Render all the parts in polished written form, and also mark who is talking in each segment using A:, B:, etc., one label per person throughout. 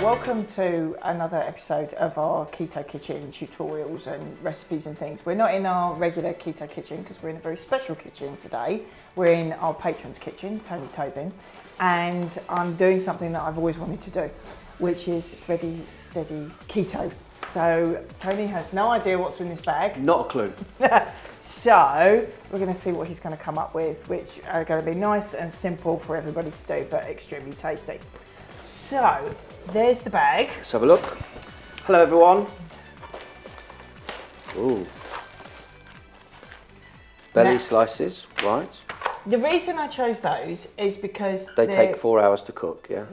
A: Welcome to another episode of our Keto Kitchen tutorials and recipes and things. We're not in our regular Keto Kitchen because we're in a very special kitchen today. We're in our patron's kitchen, Tony Tobin, and I'm doing something that I've always wanted to do, which is Ready, Steady Keto. So Tony has no idea what's in this bag.
B: Not a clue.
A: So we're going to see what he's going to come up with, which are going to be nice and simple for everybody to do, but extremely tasty. So there's the bag.
B: Let's have a look. Hello everyone. Ooh. Belly slices, right.
A: The reason I chose those is because
B: they take 4 hours to cook, yeah?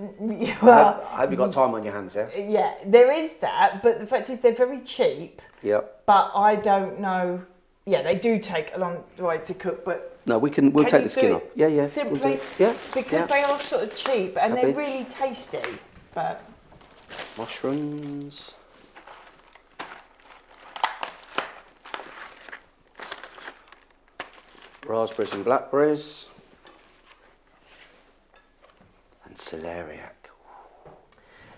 A: Well,
B: I hope you got time on your hands, yeah?
A: Yeah, there is that, but the fact is they're very cheap.
B: Yep.
A: But I don't know, yeah, they do take a long way to cook, but
B: no, we'll take the skin off. Yeah.
A: Simply, because they are sort of cheap and they're really tasty. But
B: mushrooms. Raspberries and blackberries. And celeriac.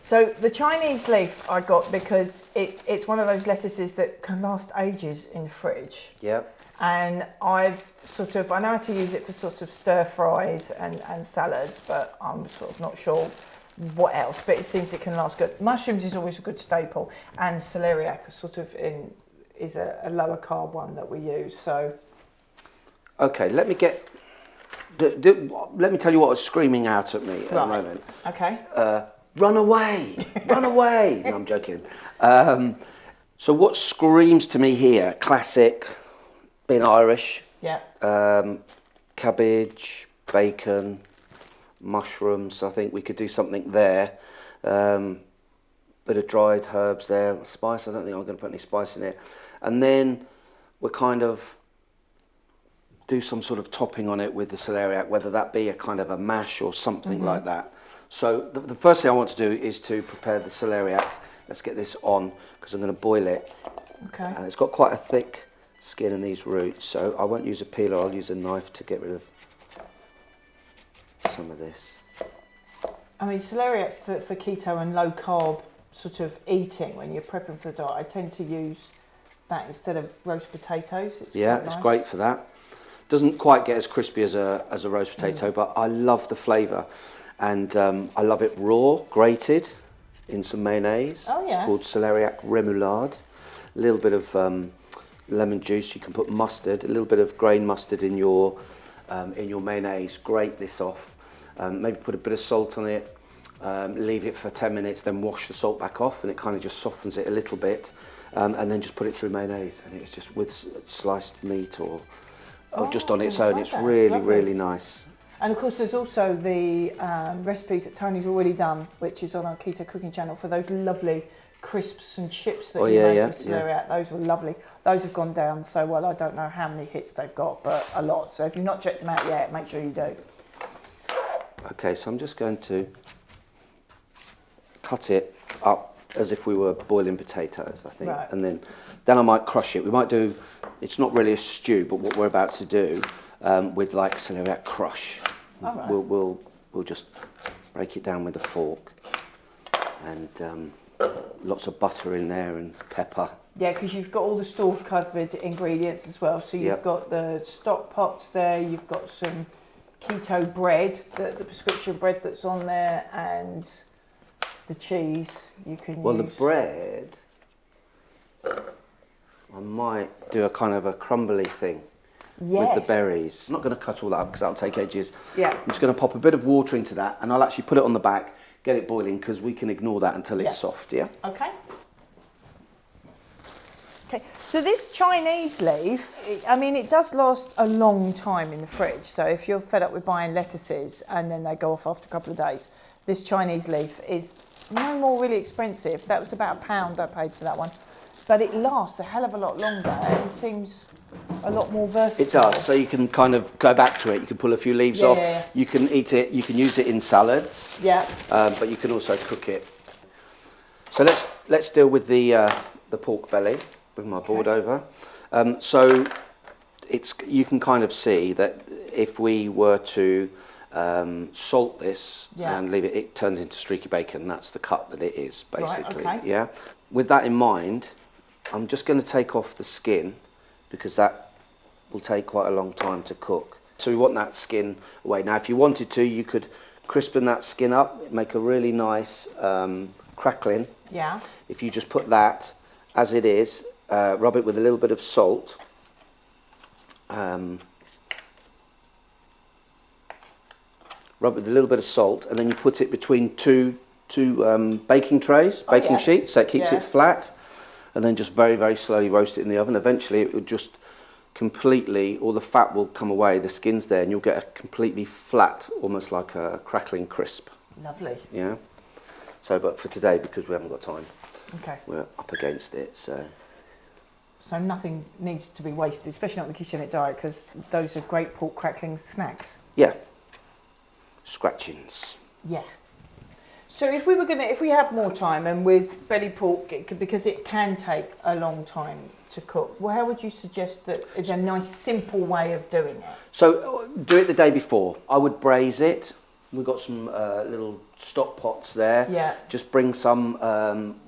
A: So the Chinese leaf I got because it's one of those lettuces that can last ages in the fridge.
B: Yep.
A: And I know how to use it for sort of stir fries and salads, but I'm sort of not sure what else, but it seems it can last good. Mushrooms is always a good staple, and celeriac is a lower carb one that we use. So,
B: okay, let me tell you what is screaming out at me at the moment.
A: Okay.
B: Run away! Run away! No, I'm joking. So what screams to me here? Classic, being Irish.
A: Yeah.
B: Cabbage, bacon, mushrooms. I think we could do something there. Bit of dried herbs there. Spice, I don't think I'm going to put any spice in it. And then we'll kind of do some sort of topping on it with the celeriac, whether that be a kind of a mash or something like that. So the first thing I want to do is to prepare the celeriac. Let's get this on because I'm going to boil it.
A: Okay.
B: It's got quite a thick skin in these roots, so I won't use a peeler, I'll use a knife to get rid of some of this.
A: I mean, celeriac for keto and low carb sort of eating when you're prepping for the diet, I tend to use that instead of roast potatoes. It's
B: it's great for that. Doesn't quite get as crispy as a roast potato, but I love the flavour. And I love it raw, grated in some mayonnaise.
A: Oh yeah.
B: It's called celeriac remoulade. A little bit of lemon juice. You can put mustard, a little bit of grain mustard in your mayonnaise. Grate this off. Maybe put a bit of salt on it. Leave it for 10 minutes, then wash the salt back off, and it kind of just softens it a little bit. And then just put it through mayonnaise, and it's just with sliced meat or just on its own. It's really nice.
A: And of course, there's also the recipes that Tony's already done, which is on our Keto Cooking channel, for those lovely crisps and chips that you make with celeriac. Those were lovely. Those have gone down so well. I don't know how many hits they've got, but a lot. So if you've not checked them out yet, make sure you do.
B: Okay, so I'm just going to cut it up as if we were boiling potatoes, I think. Right. And then I might crush it. We might do, it's not really a stew, but what we're about to do with like celeriac crush. All right. We'll just break it down with a fork, and lots of butter in there and pepper. Yeah,
A: because you've got all the store covered ingredients as well. So you've got the stock pots there, you've got some keto bread, the prescription bread that's on there, and the cheese you can use.
B: Well, the bread, I might do a kind of a crumbly thing. With the berries. I'm not going to cut all that up because that'll take ages. Yeah. I'm just going to pop a bit of water into that, and I'll actually put it on the back, get it boiling, because we can ignore that until it's soft, yeah?
A: Okay. Okay, so this Chinese leaf, it does last a long time in the fridge. So if you're fed up with buying lettuces and then they go off after a couple of days, this Chinese leaf is no more really expensive. That was about £1 I paid for that one. but it lasts a hell of a lot longer and seems a lot more versatile.
B: It does. So you can kind of go back to it. You can pull a few leaves off.
A: Yeah.
B: You can eat it. You can use it in salads.
A: Yeah.
B: But you can also cook it. So let's deal with the pork belly. Bring my board over. So you can kind of see that if we were to salt this and leave it, it turns into streaky bacon. That's the cut that it is, basically.
A: Right, okay.
B: Yeah. With that in mind, I'm just going to take off the skin because that will take quite a long time to cook. So we want that skin away. Now, if you wanted to, you could crispen that skin up, make a really nice crackling.
A: Yeah.
B: If you just put that as it is, rub it with a little bit of salt. Rub it with a little bit of salt, and then you put it between two baking trays, baking sheets, so it keeps it flat, and then just very, very slowly roast it in the oven. Eventually it will just completely, all the fat will come away, the skin's there, and you'll get a completely flat, almost like a crackling crisp.
A: Lovely.
B: Yeah. So, but for today, because we haven't got time, we're up against it, so
A: nothing needs to be wasted, especially not the ketogenic diet, because those are great pork crackling snacks.
B: Yeah. Scratchings.
A: Yeah. So if we had more time, and with belly pork, because it can take a long time to cook, well, how would you suggest that is a nice simple way of doing it?
B: So do it the day before. I would braise it. We've got some little stock pots there.
A: Yeah.
B: Just bring some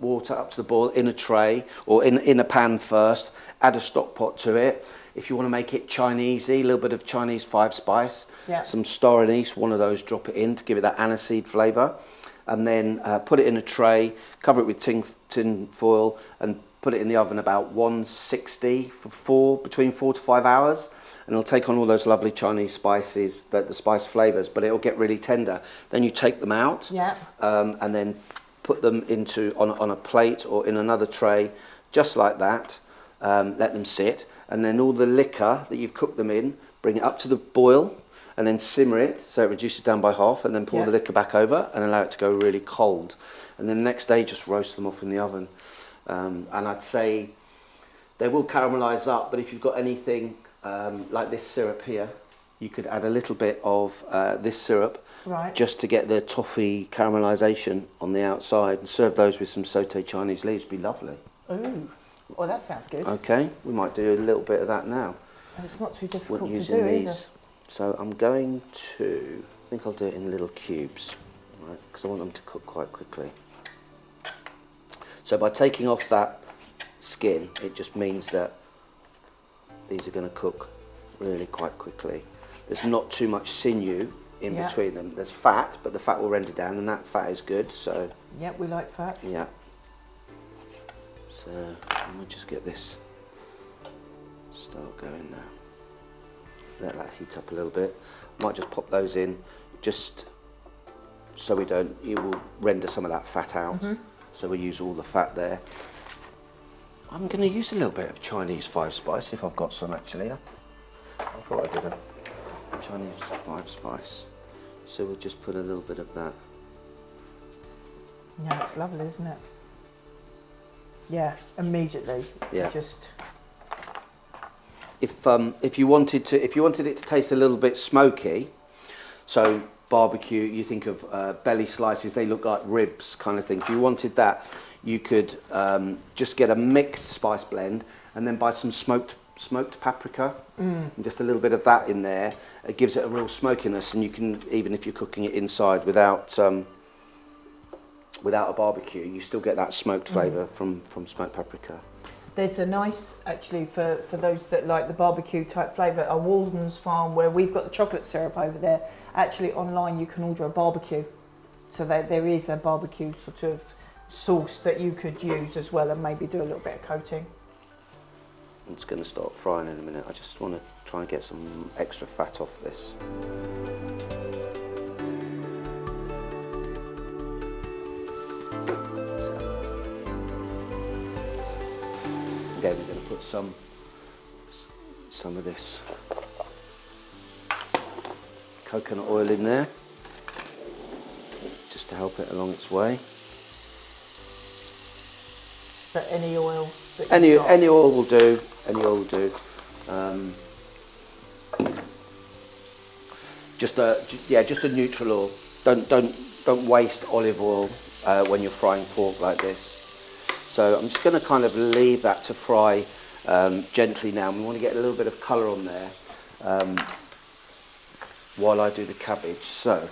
B: water up to the boil in a tray or in a pan first. Add a stock pot to it. If you want to make it Chinesey, a little bit of Chinese 5-spice.
A: Yeah.
B: Some star anise, one of those, drop it in to give it that aniseed flavour. And then put it in a tray, cover it with tin foil, and put it in the oven about 160 for between 4 to 5 hours. And it'll take on all those lovely Chinese spices, the spice flavours, but it'll get really tender. Then you take them out, and then put them on a plate or in another tray, just like that. Let them sit, and then all the liquor that you've cooked them in, bring it up to the boil, and then simmer it so it reduces down by half, and then pour the liquor back over and allow it to go really cold. And then the next day, just roast them off in the oven. And I'd say they will caramelise up, but if you've got anything like this syrup here, you could add a little bit of this syrup just to get the toffee caramelisation on the outside, and serve those with some sautéed Chinese leaves. Be lovely.
A: Ooh, well, that sounds good.
B: Okay, we might do a little bit of that now.
A: And it's not too difficult to
B: using
A: do
B: these.
A: either.
B: So I'm going to, I think I'll do it in little cubes, right? Because I want them to cook quite quickly. So by taking off that skin, it just means that these are going to cook really quite quickly. There's not too much sinew in between them. There's fat, but the fat will render down, and that fat is good. So
A: yeah, we like fat.
B: Yeah. So we'll just get this start going now. Let that heat up a little bit. Might just pop those in, just so you will render some of that fat out. So we use all the fat there. I'm going to use a little bit of Chinese 5-spice if I've got some actually. I thought I did a Chinese 5-spice. So we'll just put a little bit of that.
A: Yeah, it's lovely, isn't it? Yeah, immediately.
B: Yeah.
A: Just.
B: If you wanted it to taste a little bit smoky, so barbecue, you think of belly slices, they look like ribs kind of thing. If you wanted that, you could just get a mixed spice blend and then buy some smoked paprika and just a little bit of that in there. It gives it a real smokiness, and you can, even if you're cooking it inside without a barbecue, you still get that smoked flavour from smoked paprika.
A: There's a nice, actually, for those that like the barbecue type flavour, a Walden's Farm, where we've got the chocolate syrup over there. Actually, online you can order a barbecue. So there is a barbecue sort of sauce that you could use as well, and maybe do a little bit of coating.
B: It's going to start frying in a minute. I just want to try and get some extra fat off this. Again, we're going to put some of this coconut oil in there, just to help it along its way.
A: But any oil?
B: Any oil will do. Any oil will do. Just a neutral oil. Don't waste olive oil when you're frying pork like this. So I'm just going to kind of leave that to fry gently now. We want to get a little bit of colour on there while I do the cabbage. So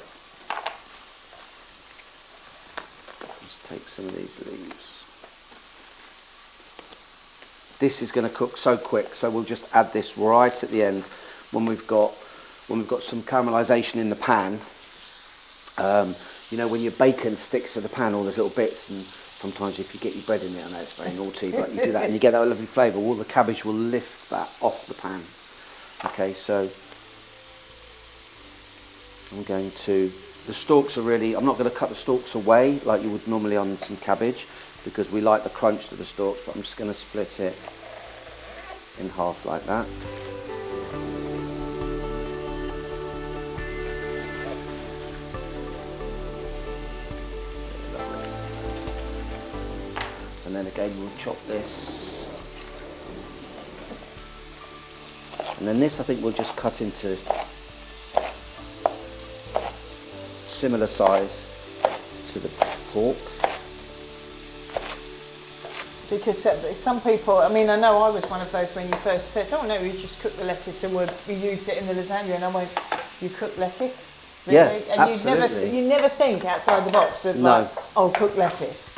B: let's take some of these leaves. This is going to cook so quick, so we'll just add this right at the end when we've got some caramelisation in the pan. You know, when your bacon sticks to the pan, all those little bits, and sometimes if you get your bread in there, I know it's very naughty, but you do that and you get that lovely flavour. All the cabbage will lift that off the pan. Okay, so I'm going to, the stalks are really, I'm not going to cut the stalks away like you would normally on some cabbage, because we like the crunch to the stalks, but I'm just going to split it in half like that. And then again we'll chop this. And then this I think we'll just cut into similar size to the pork.
A: Because some people, I mean, I know I was one of those when you first said, oh no, you just cook the lettuce and we used it in the lasagna, and I went, you cook lettuce? Really?
B: Yeah,
A: and
B: absolutely.
A: you never think outside the box of
B: No.
A: like, oh, cook lettuce.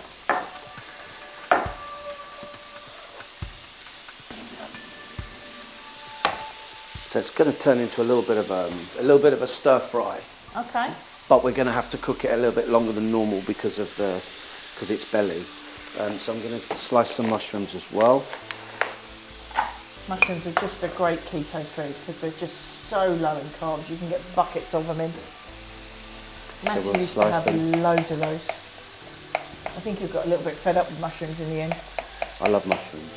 B: So it's going to turn into a little bit of a stir fry.
A: Okay.
B: But we're going to have to cook it a little bit longer than normal because it's belly. So I'm going to slice some mushrooms as well.
A: Mushrooms are just a great keto food because they're just so low in carbs. You can get buckets of them in. Matthew used to have loads of those. I think he got a little bit fed up with mushrooms in the end.
B: I love mushrooms.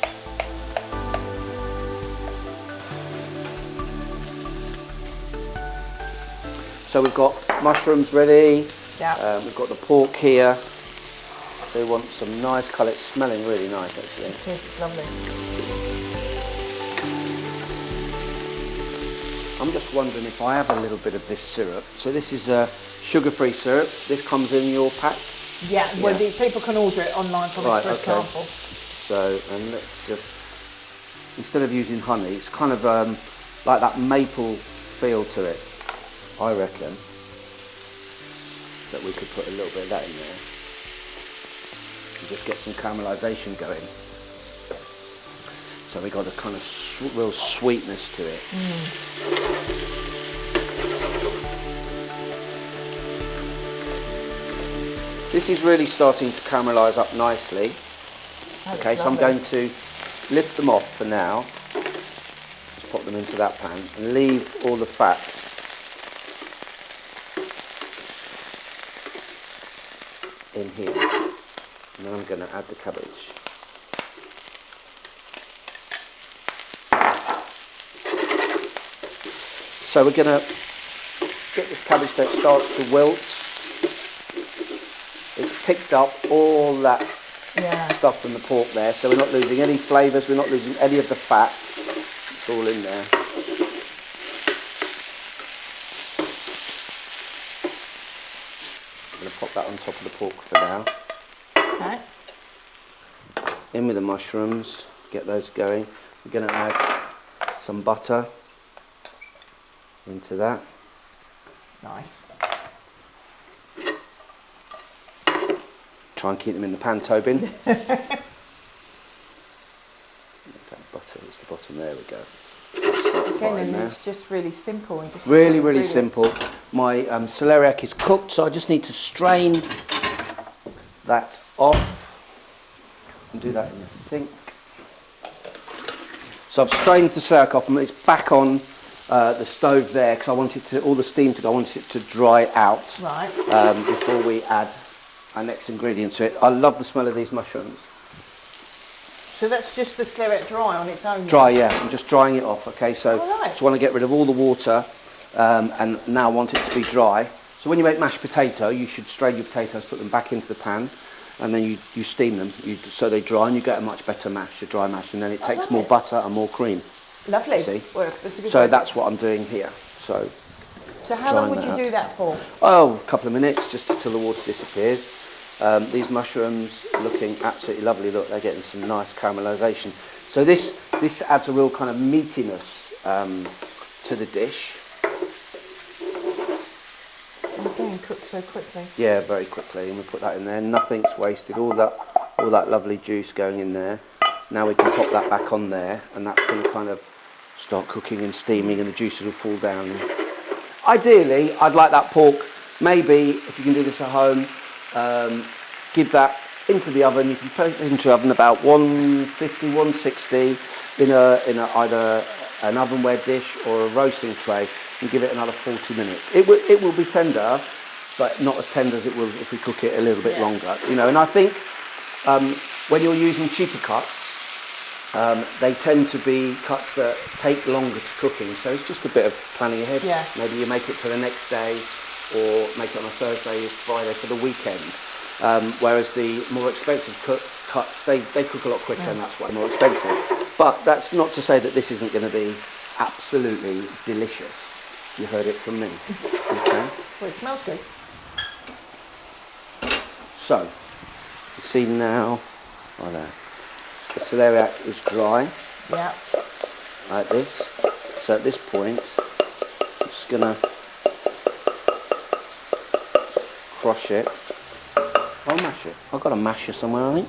B: So we've got mushrooms ready.
A: Yeah.
B: We've got the pork here. So we want some nice colour. It's smelling really nice actually.
A: It is, it's lovely.
B: I'm just wondering if I have a little bit of this syrup. So this is a sugar-free syrup. This comes in your pack.
A: Yeah, well, people can order it online from
B: Right,
A: Express
B: okay.
A: Sample.
B: So, and let's just, instead of using honey, it's kind of like that maple feel to it, I reckon, that we could put a little bit of that in there and just get some caramelisation going. So we got a kind of real sweetness to it. This is really starting to caramelise up nicely.
A: That's
B: okay, so I'm
A: lovely.
B: going to lift them off for now. Just pop them into that pan and leave all the fat in here. And then I'm going to add the cabbage. So we're going to get this cabbage so it starts to wilt. It's picked up all that stuff from the pork there, so we're not losing any flavours, we're not losing any of the fat. It's all in there. I'm going to pop that on top of the pork for now.
A: Okay.
B: In with the mushrooms, get those going. We're going to add some butter into that.
A: Nice.
B: Try and keep them in the pan, Tobin. That butter is the bottom, there we go.
A: Again, and it's just really simple. And just
B: Really simple. My celeriac is cooked, so I just need to strain that off and do that in the sink. So I've strained the celeriac off and it's back on the stove there because I want it to, all the steam to go, I want it to dry out before we add our next ingredient to it. I love the smell of these mushrooms.
A: So that's just the celeriac dry on its own?
B: Dry, yeah. I'm just drying it off, okay? So
A: right.
B: just want to get rid of all the water and now want it to be dry. So when you make mashed potato, you should strain your potatoes, put them back into the pan and then you steam them so they dry, and you get a much better mash, a dry mash, and then it takes more butter and more cream.
A: Lovely.
B: See?
A: Well, that's a good
B: So
A: idea.
B: that's what I'm doing here. So
A: how long would you do that for?
B: Oh, a couple of minutes, just until the water disappears. These mushrooms looking absolutely lovely. Look, they're getting some nice caramelisation. So this adds a real kind of meatiness to the dish.
A: And again, cooked so quickly.
B: Yeah, very quickly, and we put that in there. Nothing's wasted. All that lovely juice going in there. Now we can pop that back on there, and that's going to kind of start cooking and steaming, and the juices will fall down. Ideally, I'd like that pork. Maybe if you can do this at home, give that into the oven. You can put it into the oven about 150, 160 in either an ovenware dish or a roasting tray, and give it another 40 minutes. It will be tender, but not as tender as it will if we cook it a little bit longer. You know, and I think when you're using cheaper cuts, they tend to be cuts that take longer to cooking, so it's just a bit of planning ahead.
A: Yeah.
B: Maybe you make it for the next day, or make it on a Thursday, Friday for the weekend. Whereas the more expensive cuts, they cook a lot quicker, and that's why they're more expensive. But that's not to say that this isn't going to be absolutely delicious. You heard it from me. Okay.
A: Well, it smells good.
B: So, you see now, right there, the celeriac is dry,
A: Yeah.
B: like this. So at this point, I'm just going to crush it. I'll mash it. I've got a masher somewhere, I think.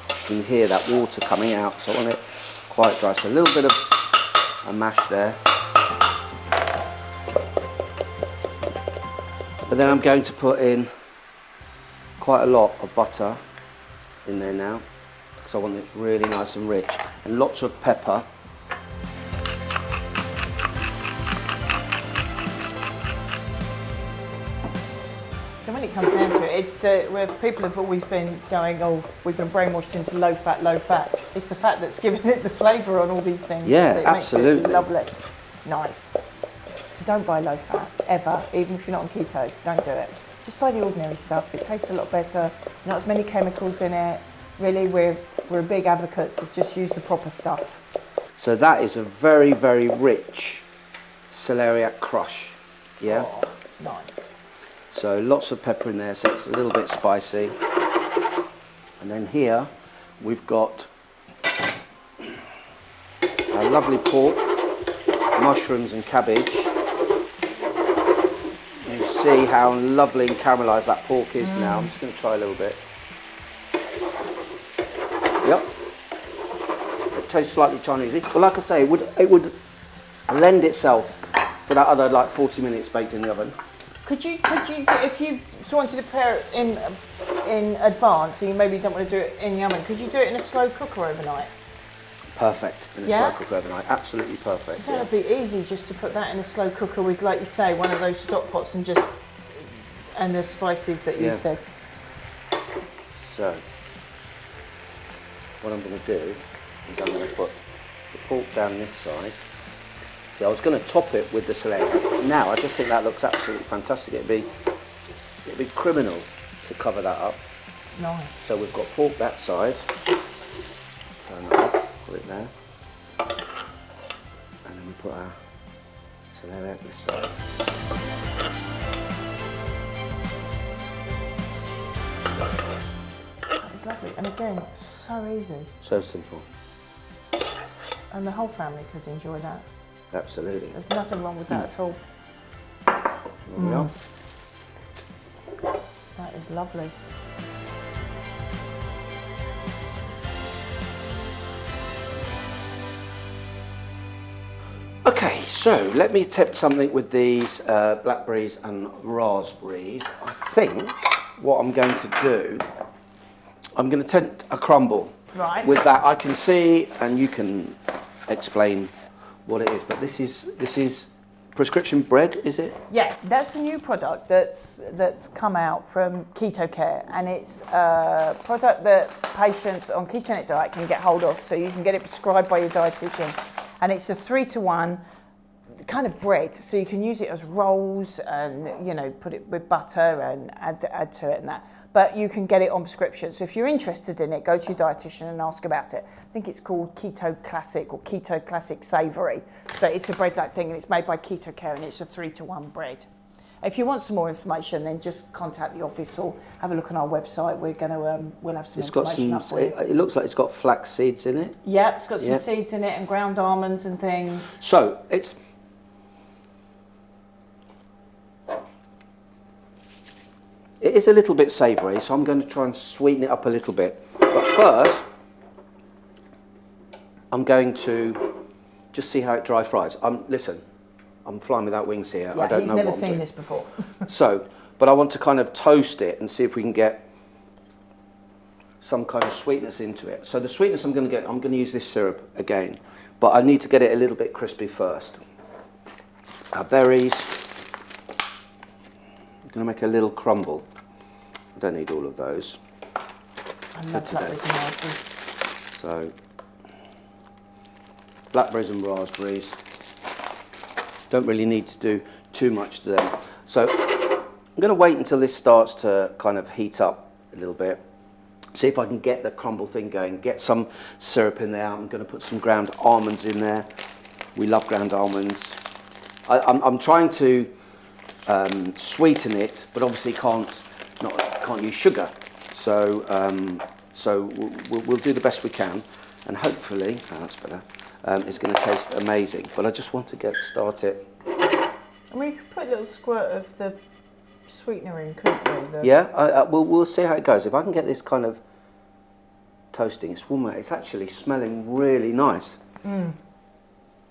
B: You can hear that water coming out, so I want it quite dry. So a little bit of a mash there. But then I'm going to put in quite a lot of butter in there now, because I want it really nice and rich, and lots of pepper.
A: So when it comes down to it, it's where people have always been going, oh, we've been brainwashed into low fat, low fat. It's the fat that's giving it the flavour on all these things.
B: Yeah,
A: that
B: absolutely.
A: Makes it lovely. Nice. So don't buy low fat, ever, even if you're not on keto, don't do it. Just buy the ordinary stuff. It tastes a lot better, not as many chemicals in it. Really, we're big advocates of just use the proper stuff.
B: So that is a very, very rich celeriac crush. Yeah.
A: Oh, nice.
B: So lots of pepper in there, so it's a little bit spicy. And then here we've got our lovely pork, mushrooms and cabbage. You see how lovely and caramelised that pork is now. I'm just going to try a little bit. Yep. It tastes slightly Chinese. But like I say, it would lend itself for that other like 40 minutes baked in the oven.
A: Could you, if you wanted to prepare it in advance, so you maybe don't want to do it in the oven, could you do it in a slow cooker overnight?
B: Perfect in a slow cooker overnight. Absolutely perfect.
A: That would be easy, just to put that in a slow cooker with, like you say, one of those stock pots, and the spices that you said.
B: So, what I'm going to do is I'm going to put the pork down this side. See, I was going to top it with the select. Now, I just think that looks absolutely fantastic. It'd be criminal to cover that up.
A: Nice.
B: So we've got pork that side. Turn that off, put it there. And then we put our select this side.
A: That is lovely. And again, so easy.
B: So simple.
A: And the whole family could enjoy that.
B: Absolutely.
A: There's nothing wrong with that at all.
B: There we are.
A: That is lovely.
B: Okay, so let me attempt something with these blackberries and raspberries. I think what I'm going to do, I'm going to attempt a crumble.
A: Right.
B: With that, I can see, and you can explain what it is, but this is prescription bread, is it?
A: Yeah, that's the new product that's come out from Keto Care, and it's a product that patients on ketogenic diet can get hold of, so you can get it prescribed by your dietitian, and it's a 3-to-1 kind of bread, so you can use it as rolls and, you know, put it with butter and add to it and that. But you can get it on prescription. So if you're interested in it, go to your dietitian and ask about it. I think it's called Keto Classic or Keto Classic Savory. But it's a bread-like thing, and it's made by Keto Care, and it's a 3-to-1 bread. If you want some more information, then just contact the office or have a look on our website. We're going to we'll have some information up for you.
B: It looks like it's got flax seeds in it.
A: Yeah, it's got some seeds in it and ground almonds and things.
B: So it is a little bit savoury, so I'm going to try and sweeten it up a little bit. But first, I'm going to just see how it dry fries. Listen, I'm flying without wings here.
A: Yeah,
B: I don't
A: he's
B: know
A: never
B: what I'm
A: seen
B: doing.
A: this before.
B: So, but I want to kind of toast it and see if we can get some kind of sweetness into it. So the sweetness I'm going to use this syrup again, but I need to get it a little bit crispy first. Our berries, I'm going to make a little crumble. I don't need all of those for today. So, blackberries and raspberries. Don't really need to do too much to them. So I'm going to wait until this starts to kind of heat up a little bit. See if I can get the crumble thing going, get some syrup in there. I'm going to put some ground almonds in there. We love ground almonds. I'm trying to sweeten it, but obviously can't use sugar. So we'll do the best we can, and hopefully, that's better. It's going to taste amazing, but I just want to get started.
A: And we could put a little squirt of the sweetener in, couldn't we?
B: Yeah, we'll see how it goes. If I can get this kind of toasting, it's warm. It's actually smelling really nice.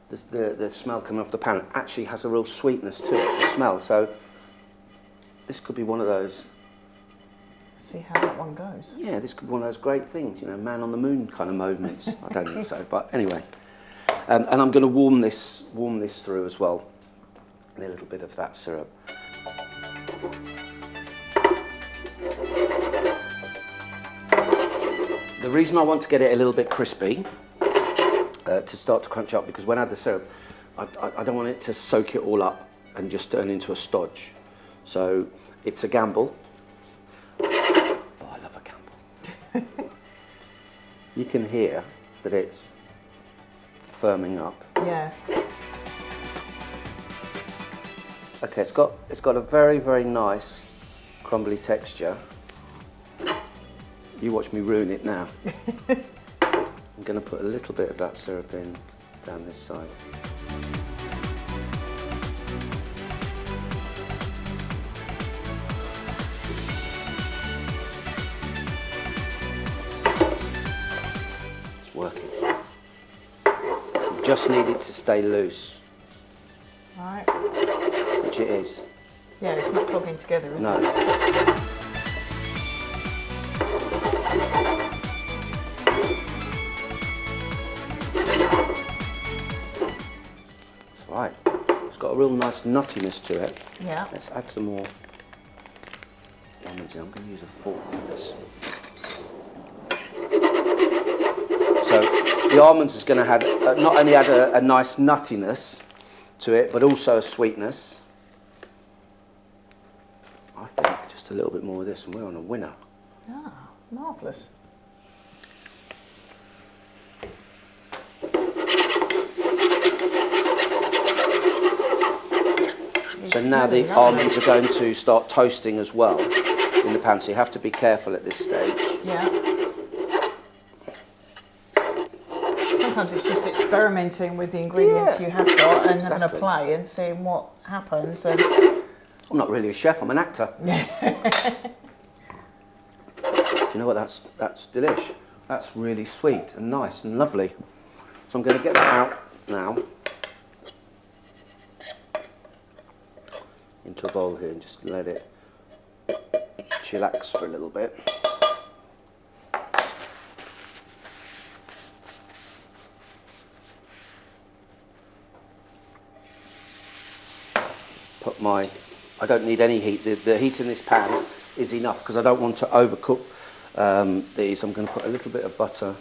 B: The smell coming off the pan actually has a real sweetness to it, the smell. So this could be one of those.
A: See how that one goes.
B: Yeah, this could be one of those great things, you know, man on the moon kind of moments. I don't think so, but anyway. And I'm going to warm this through as well. And a little bit of that syrup. The reason I want to get it a little bit crispy, to start to crunch up, because when I add the syrup, I don't want it to soak it all up and just turn into a stodge. So it's a gamble. Oh, I love a gamble. You can hear that it's firming up.
A: Yeah.
B: Okay, it's got a very, very nice crumbly texture. You watch me ruin it now. I'm going to put a little bit of that syrup in down this side. It's working. You just need it to stay loose.
A: Right.
B: Which it is.
A: Yeah, it's not clogging together, is
B: No.
A: it?
B: Right, it's got a real nice nuttiness to it.
A: Yeah.
B: Let's add some more almonds in. I'm going to use a fork for this. So the almonds is going to have not only add a nice nuttiness to it, but also a sweetness. I think just a little bit more of this and we're on a winner.
A: Ah, marvellous.
B: So now the almonds are going to start toasting as well in the pan, so you have to be careful at this stage.
A: Yeah. Sometimes it's just experimenting with the ingredients you have got and having a play and seeing what happens. And
B: I'm not really a chef, I'm an actor. Do you know what, that's delish. That's really sweet and nice and lovely. So I'm going to get that out now into a bowl here and just let it chillax for a little bit. I don't need any heat. The heat in this pan is enough because I don't want to overcook these. I'm going to put a little bit of butter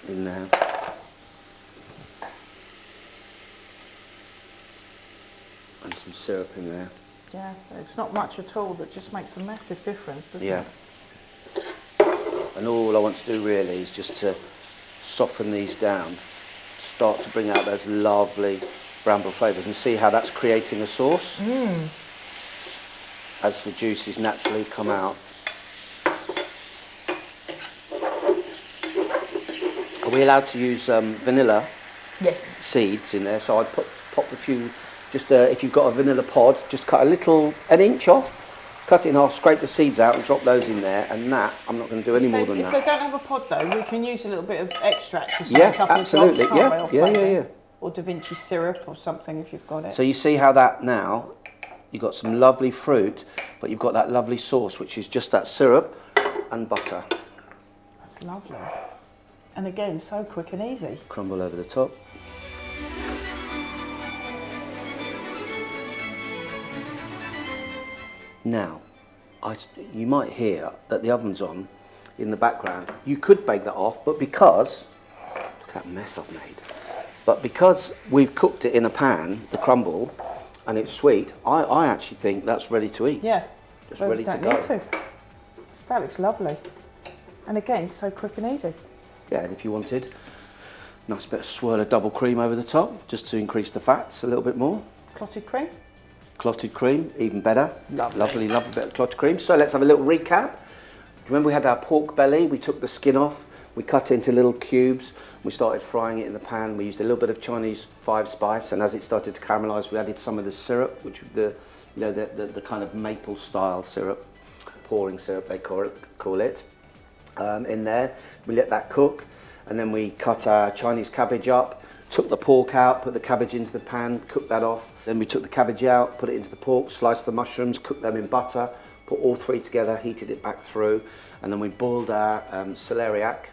B: in there. and some syrup in there.
A: Yeah, it's not much at all, that just makes a massive difference, doesn't
B: Yeah.
A: it?
B: And all I want to do really is just to soften these down, start to bring out those lovely bramble flavours, and see how that's creating a sauce as the juices naturally come out. Are we allowed to use vanilla
A: Yes.
B: seeds in there? So I'd pop a few, just if you've got a vanilla pod, just cut an inch off, cut it in half, scrape the seeds out and drop those in there, and that, I'm not going to do any more than
A: If
B: that.
A: they don't have a pod though, we can use a little bit of extract or something.
B: Yeah,
A: a couple
B: absolutely.
A: Of drops, can't we, or
B: Yeah.
A: flavour? Or Da Vinci syrup or something if you've got it.
B: So you see how that now, you've got some lovely fruit, but you've got that lovely sauce, which is just that syrup and butter.
A: That's lovely. And again, so quick and easy.
B: Crumble over the top. Now, you might hear that the oven's on in the background. You could bake that off, but because, look at that mess I've made. But because we've cooked it in a pan, the crumble, and it's sweet, I actually think that's ready to eat.
A: Yeah.
B: Just
A: Well,
B: ready
A: we don't
B: to go.
A: need to. That looks lovely. And again, so quick and easy.
B: Yeah, and if you wanted, nice bit of swirl of double cream over the top, just to increase the fats a little bit more.
A: Clotted cream.
B: Clotted cream, even better.
A: Lovely.
B: Lovely bit of clotted cream. So let's have a little recap. Do you remember we had our pork belly? We took the skin off, we cut it into little cubes, we started frying it in the pan. We used a little bit of Chinese 5-spice, and as it started to caramelise, we added some of the syrup, which the kind of maple style syrup, pouring syrup they call it. In there, we let that cook, and then we cut our Chinese cabbage up, took the pork out, put the cabbage into the pan, cooked that off. Then we took the cabbage out, put it into the pork, sliced the mushrooms, cooked them in butter, put all three together, heated it back through, and then we boiled our celeriac,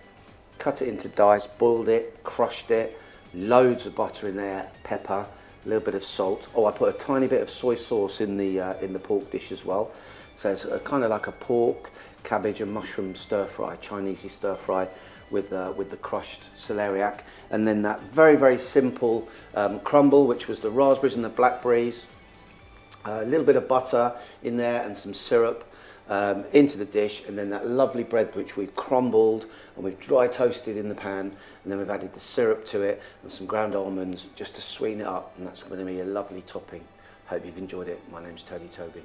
B: cut it into dice, boiled it, crushed it, loads of butter in there, pepper, a little bit of salt. Oh, I put a tiny bit of soy sauce in the pork dish as well. So it's kind of like a pork, cabbage and mushroom stir fry, Chinesey stir fry with the crushed celeriac, and then that very, very simple crumble, which was the raspberries and the blackberries, a little bit of butter in there and some syrup into the dish, and then that lovely bread which we've crumbled and we've dry toasted in the pan, and then we've added the syrup to it and some ground almonds just to sweeten it up, and that's going to be a lovely topping. Hope you've enjoyed it. My name's Tony Tobin.